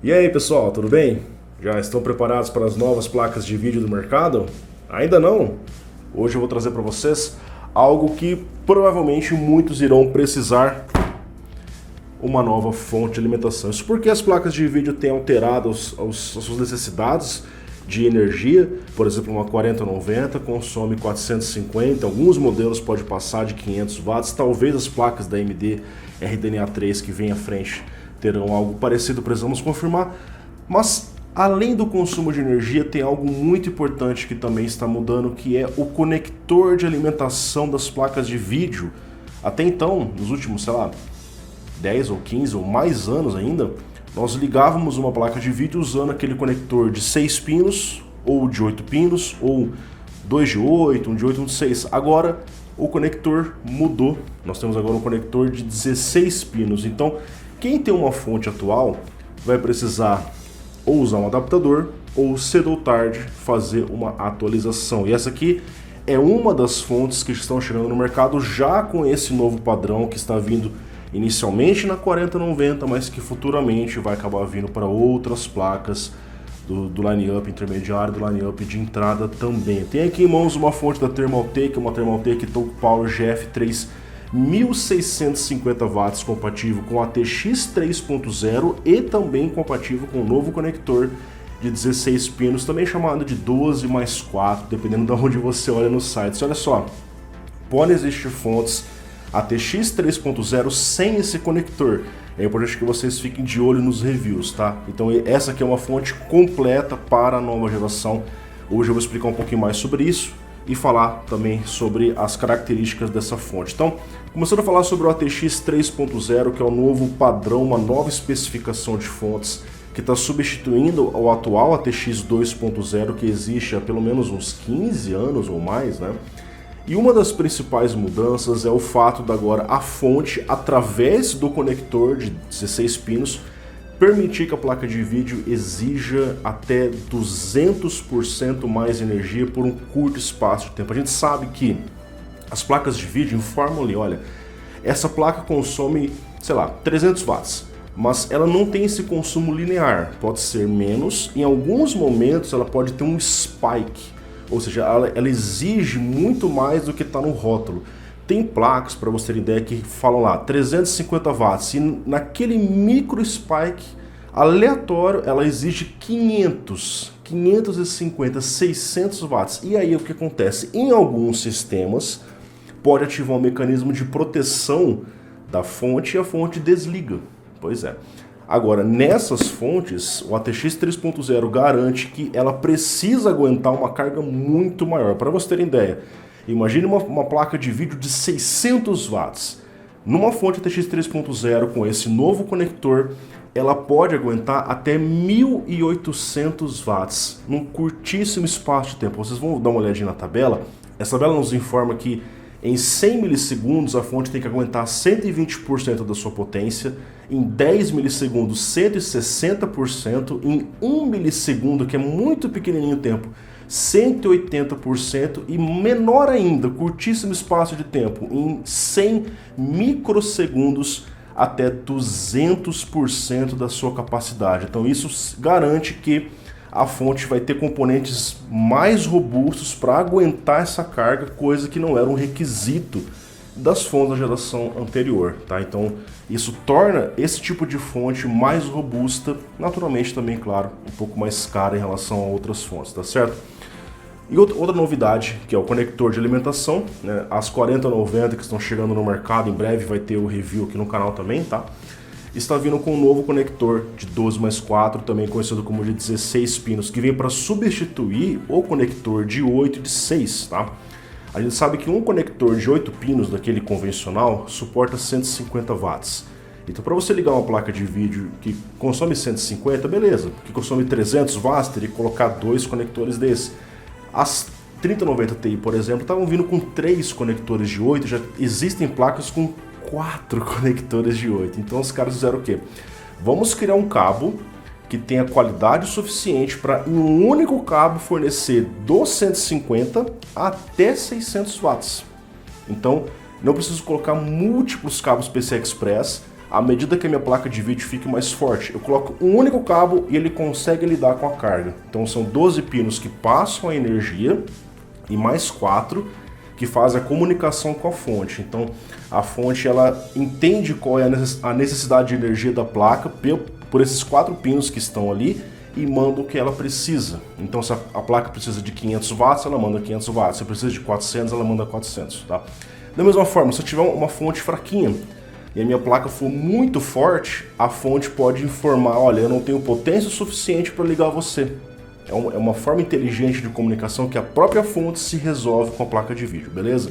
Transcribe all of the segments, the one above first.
E aí pessoal, tudo bem? Já estão preparados para as novas placas de vídeo do mercado? Ainda não? Hoje eu vou trazer para vocês algo que provavelmente muitos irão precisar: uma nova fonte de alimentação. Isso porque as placas de vídeo têm alterado as suas necessidades de energia. Por exemplo, uma 4090 consome 450, alguns modelos pode passar de 500 watts, talvez as placas da AMD RDNA 3 que vem à frente terão algo parecido, precisamos confirmar. Mas além do consumo de energia, tem algo muito importante que também está mudando, que é o conector de alimentação das placas de vídeo. Até então, nos últimos, sei lá, 10 ou 15 ou mais anos ainda, nós ligávamos uma placa de vídeo usando aquele conector de 6 pinos, ou de 8 pinos, ou 2 de 8, um de 8, um de 6. Agora o conector mudou, nós temos agora um conector de 16 pinos. Então, quem tem uma fonte atual vai precisar ou usar um adaptador, ou cedo ou tarde fazer uma atualização. E essa aqui é uma das fontes que estão chegando no mercado já com esse novo padrão que está vindo inicialmente na 4090, mas que futuramente vai acabar vindo para outras placas do line-up intermediário, do line-up de entrada também. Tem aqui em mãos uma fonte da Thermaltake, uma Thermaltake Talk Power GF3 1650 watts, compatível com a TX 3.0 e também compatível com o novo conector de 16 pinos, também chamado de 12 mais 4, dependendo de onde você olha no site. Olha só, podem existir fontes ATX 3.0 sem esse conector. É importante que vocês fiquem de olho nos reviews, tá? Então essa aqui é uma fonte completa para a nova geração. Hoje eu vou explicar um pouquinho mais sobre isso e falar também sobre as características dessa fonte. Então, começando a falar sobre o ATX 3.0, que é o novo padrão, uma nova especificação de fontes que está substituindo o atual ATX 2.0, que existe há pelo menos uns 15 anos ou mais, né? E uma das principais mudanças é o fato de agora a fonte, através do conector de 16 pinos, permitir que a placa de vídeo exija até 200% mais energia por um curto espaço de tempo. A gente sabe que as placas de vídeo informam ali, olha, essa placa consome, sei lá, 300 watts, mas ela não tem esse consumo linear, pode ser menos, em alguns momentos ela pode ter um spike, ou seja, ela exige muito mais do que está no rótulo. Tem placas, para você ter ideia, que falam lá 350 watts e naquele micro spike aleatório ela exige 500, 550, 600 watts. E aí o que acontece? Em alguns sistemas pode ativar um mecanismo de proteção da fonte e a fonte desliga. Pois é. Agora, nessas fontes, o ATX 3.0 garante que ela precisa aguentar uma carga muito maior. Para você ter ideia, imagine uma placa de vídeo de 600 watts. Numa fonte ATX 3.0 com esse novo conector, ela pode aguentar até 1800 watts num curtíssimo espaço de tempo. Vocês vão dar uma olhadinha na tabela. Essa tabela nos informa que em 100 milissegundos a fonte tem que aguentar 120% da sua potência, em 10 milissegundos 160%, em 1 milissegundo, que é muito pequenininho o tempo, 180% e menor ainda, curtíssimo espaço de tempo, em 100 microsegundos até 200% da sua capacidade. Então isso garante que a fonte vai ter componentes mais robustos para aguentar essa carga, coisa que não era um requisito das fontes da geração anterior, tá? Então isso torna esse tipo de fonte mais robusta, naturalmente também, claro, um pouco mais cara em relação a outras fontes, tá certo? E outra novidade, que é o conector de alimentação, né? As 4090 que estão chegando no mercado, em breve vai ter o review aqui no canal também, tá? Está vindo com um novo conector de 12 mais 4, também conhecido como de 16 pinos, que vem para substituir o conector de 8 e de 6, tá? A gente sabe que um conector de 8 pinos, daquele convencional, suporta 150 watts. Então, para você ligar uma placa de vídeo que consome 150, beleza. Que consome 300 watts, teria que colocar dois conectores desse. As 3090 Ti, por exemplo, estavam vindo com 3 conectores de 8, já existem placas com 4 conectores de 8. Então os caras fizeram o quê? Vamos criar um cabo que tenha qualidade suficiente para em um único cabo fornecer dos 150 até 600 watts. Então não preciso colocar múltiplos cabos PCI Express, à medida que a minha placa de vídeo fique mais forte, eu coloco um único cabo e ele consegue lidar com a carga. Então são 12 pinos que passam a energia e mais 4 que fazem a comunicação com a fonte. Então a fonte ela entende qual é a necessidade de energia da placa por esses 4 pinos que estão ali e manda o que ela precisa. Então se a placa precisa de 500 watts, ela manda 500 watts. Se precisa de 400, ela manda 400, tá? Da mesma forma, se eu tiver uma fonte fraquinha e a minha placa for muito forte, a fonte pode informar, olha, eu não tenho potência suficiente para ligar você. É uma forma inteligente de comunicação que a própria fonte se resolve com a placa de vídeo, beleza?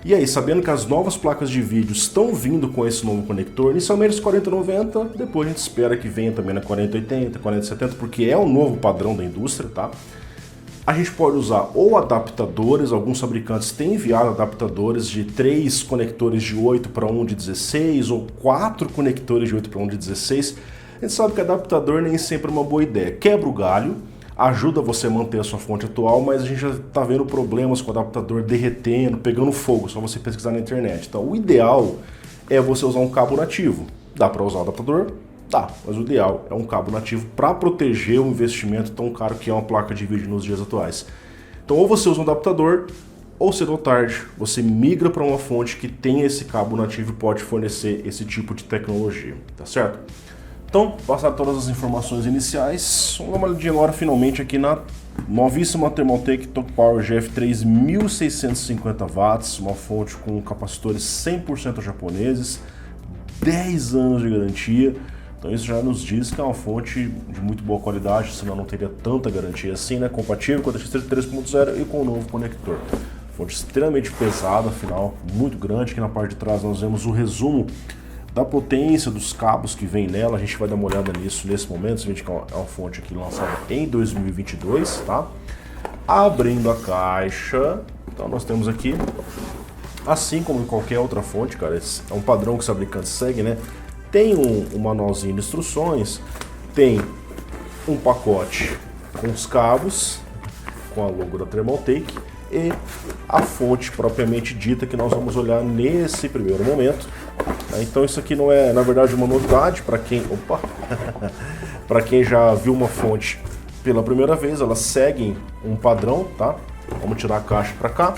E aí, sabendo que as novas placas de vídeo estão vindo com esse novo conector, inicialmente os 4090, depois a gente espera que venha também na 4080, 4070, porque é o novo padrão da indústria, tá? A gente pode usar ou adaptadores, alguns fabricantes têm enviado adaptadores de 3 conectores de 8 para 1 de 16 ou 4 conectores de 8 para 1 de 16. A gente sabe que adaptador nem sempre é uma boa ideia. Quebra o galho, ajuda você a manter a sua fonte atual, mas a gente já está vendo problemas com o adaptador derretendo, pegando fogo, só você pesquisar na internet. Então o ideal é você usar um cabo nativo. Dá para usar o adaptador? Dá, mas o ideal é um cabo nativo para proteger o investimento tão caro que é uma placa de vídeo nos dias atuais. Então ou você usa um adaptador, ou cedo ou tarde você migra para uma fonte que tem esse cabo nativo e pode fornecer esse tipo de tecnologia, tá certo? Então, passar todas as informações iniciais, vamos dar uma olhadinha agora finalmente aqui na novíssima Thermaltake TalkPower GF 3650 watts, uma fonte com capacitores 100% japoneses, 10 anos de garantia. Então isso já nos diz que é uma fonte de muito boa qualidade, senão não teria tanta garantia assim, né? Compatível com a DX 3.0 e com o novo conector. Fonte extremamente pesada, afinal, muito grande. Aqui na parte de trás nós vemos o resumo da potência dos cabos que vem nela. A gente vai dar uma olhada nisso nesse momento. Você vê que é uma fonte aqui lançada em 2022, tá? Abrindo a caixa, então nós temos aqui, assim como em qualquer outra fonte, cara, esse é um padrão que os fabricantes seguem, né? Tem um manualzinho de instruções, tem um pacote com os cabos, com a logo da Thermaltake e a fonte propriamente dita que nós vamos olhar nesse primeiro momento. Então isso aqui não é, na verdade, uma novidade para quem, para quem já viu uma fonte pela primeira vez. Elas seguem um padrão, tá? Vamos tirar a caixa para cá.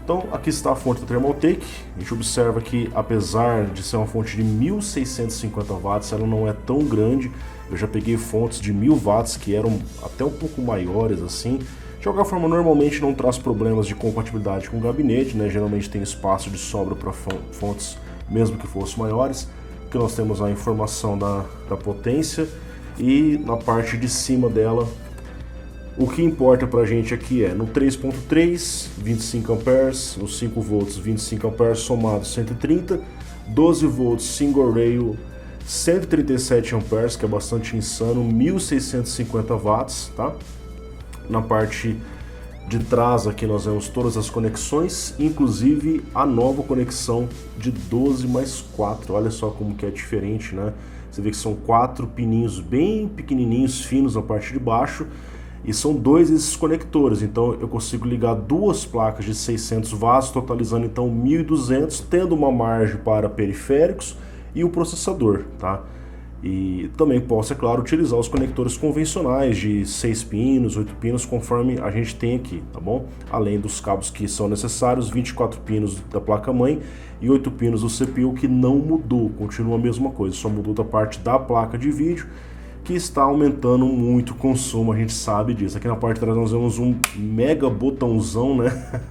Então aqui está a fonte da Thermaltake. A gente observa que, apesar de ser uma fonte de 1650 watts, ela não é tão grande. Eu já peguei fontes de 1000 watts que eram até um pouco maiores assim. De qualquer forma, normalmente não traz problemas de compatibilidade com o gabinete, né? Geralmente tem espaço de sobra para fontes, mesmo que fossem maiores. Aqui nós temos a informação da potência e na parte de cima dela, o que importa pra gente aqui é no 3.3, 25 amperes, no 5 volts, 25 amperes somados 130, 12 volts single rail, 137 amperes, que é bastante insano, 1650 watts, tá? Na parte de trás aqui nós vemos todas as conexões, inclusive a nova conexão de 12 mais 4. Olha só como que é diferente, né? Você vê que são 4 pininhos bem pequenininhos, finos na parte de baixo, e são 2 esses conectores. Então eu consigo ligar 2 placas de 600 watts, totalizando então 1200, tendo uma margem para periféricos e o processador, tá? E também posso, é claro, utilizar os conectores convencionais de 6 pinos, 8 pinos, conforme a gente tem aqui, tá bom? Além dos cabos que são necessários, 24 pinos da placa-mãe e 8 pinos do CPU, que não mudou, continua a mesma coisa, só mudou da parte da placa de vídeo, que está aumentando muito o consumo, a gente sabe disso. Aqui na parte de trás nós vemos um mega botãozão, né?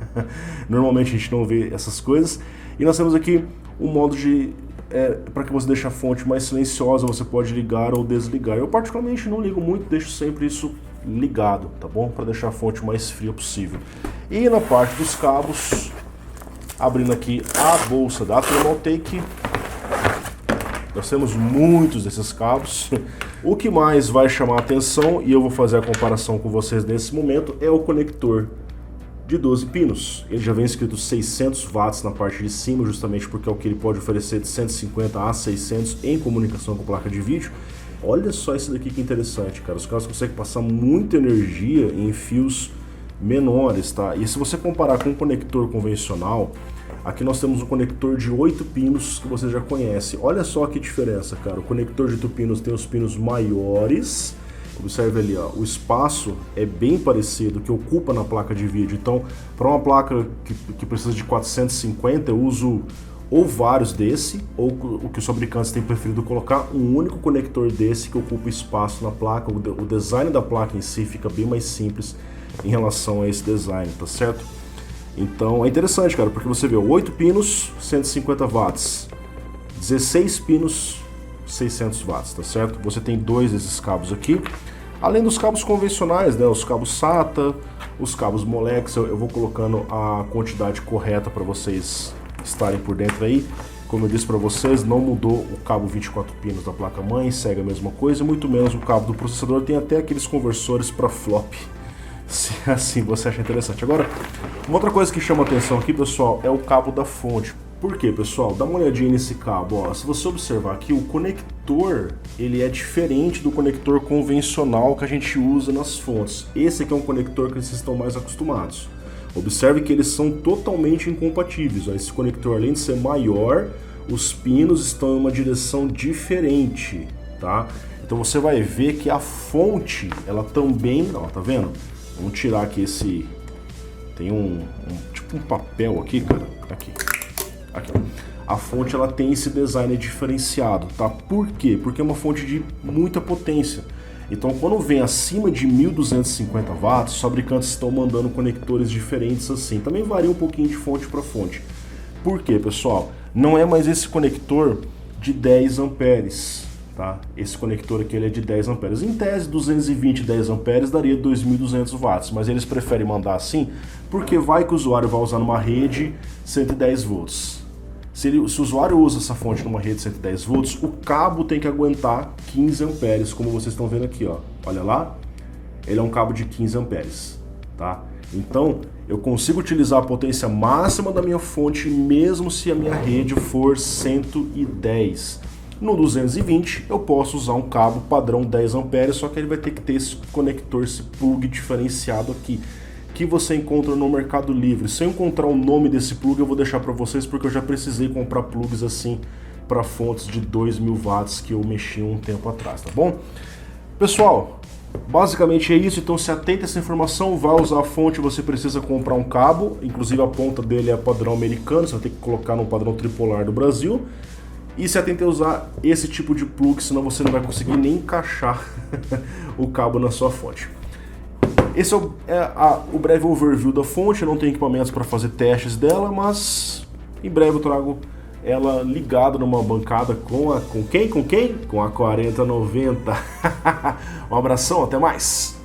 Normalmente a gente não vê essas coisas. E nós temos aqui um modo de... para que você deixe a fonte mais silenciosa, você pode ligar ou desligar. Eu particularmente não ligo muito, deixo sempre isso ligado, tá bom? Para deixar a fonte mais fria possível. E na parte dos cabos, abrindo aqui a bolsa da Thermaltake, nós temos muitos desses cabos. O que mais vai chamar a atenção, e eu vou fazer a comparação com vocês nesse momento, é o conector de 12 pinos. Ele já vem escrito 600 watts na parte de cima, justamente porque é o que ele pode oferecer de 150 a 600 em comunicação com placa de vídeo. Olha só esse daqui que interessante, cara. Os caras conseguem passar muita energia em fios menores, tá? E se você comparar com um conector convencional, Aqui nós temos um conector de 8 pinos que você já conhece. Olha só que diferença, cara. O conector de 8 pinos tem os pinos maiores. Observe ali, ó, o espaço é bem parecido que ocupa na placa de vídeo. Então, para uma placa que precisa de 450, eu uso ou vários desse, ou o que os fabricantes têm preferido colocar, um único conector desse que ocupa espaço na placa. O design da placa em si fica bem mais simples em relação a esse design, tá certo? Então é interessante, cara, porque você vê 8 pinos, 150 watts, 16 pinos, 600 watts, tá certo? Você tem dois desses cabos aqui, além dos cabos convencionais, né? Os cabos SATA, os cabos Molex. Eu vou colocando a quantidade correta para vocês estarem por dentro aí. Como eu disse para vocês, não mudou o cabo 24 pinos da placa-mãe, segue a mesma coisa, muito menos o cabo do processador. Tem até aqueles conversores para flop, se assim você acha interessante. Agora, uma outra coisa que chama atenção aqui, pessoal, é o cabo da fonte. Por quê, pessoal? Dá uma olhadinha nesse cabo, ó. Se você observar aqui, o conector, ele é diferente do conector convencional que a gente usa nas fontes. Esse aqui é um conector que vocês estão mais acostumados. Observe que eles são totalmente incompatíveis, ó. Esse conector, além de ser maior, os pinos estão em uma direção diferente, tá? Então você vai ver que a fonte, ela também, ó, tá vendo? Vamos tirar aqui esse... Tem tipo um papel aqui, cara. Aqui. A fonte, ela tem esse design diferenciado, tá? Por quê? Porque é uma fonte de muita potência. Então, quando vem acima de 1250 watts, os fabricantes estão mandando conectores diferentes assim. Também varia um pouquinho de fonte para fonte. Por quê, pessoal? Não é mais esse conector de 10 amperes, tá? Esse conector aqui, ele é de 10 amperes. Em tese, 220 10 amperes daria 2200 watts, mas eles preferem mandar assim porque vai que o usuário vai usar numa rede 110 volts. Se o usuário usa essa fonte numa rede 110 volts, o cabo tem que aguentar 15 amperes, como vocês estão vendo aqui, ó. Olha lá, ele é um cabo de 15 amperes, tá? Então, eu consigo utilizar a potência máxima da minha fonte, mesmo se a minha rede for 110. No 220, eu posso usar um cabo padrão 10 amperes, só que ele vai ter que ter esse conector, esse plug diferenciado aqui, que você encontra no Mercado Livre. Se eu encontrar o nome desse plug, eu vou deixar para vocês, porque eu já precisei comprar plugs assim para fontes de 2000 watts que eu mexi um tempo atrás, tá bom? Pessoal, basicamente é isso. Então se atenta a essa informação, vai usar a fonte, você precisa comprar um cabo, inclusive a ponta dele é padrão americano, você vai ter que colocar no padrão tripolar do Brasil. E se atente a usar esse tipo de plug, senão você não vai conseguir nem encaixar o cabo na sua fonte. Esse é o breve overview da fonte. Eu não tenho equipamentos para fazer testes dela, mas em breve eu trago ela ligada numa bancada com quem? Com a 4090. Um abração, até mais!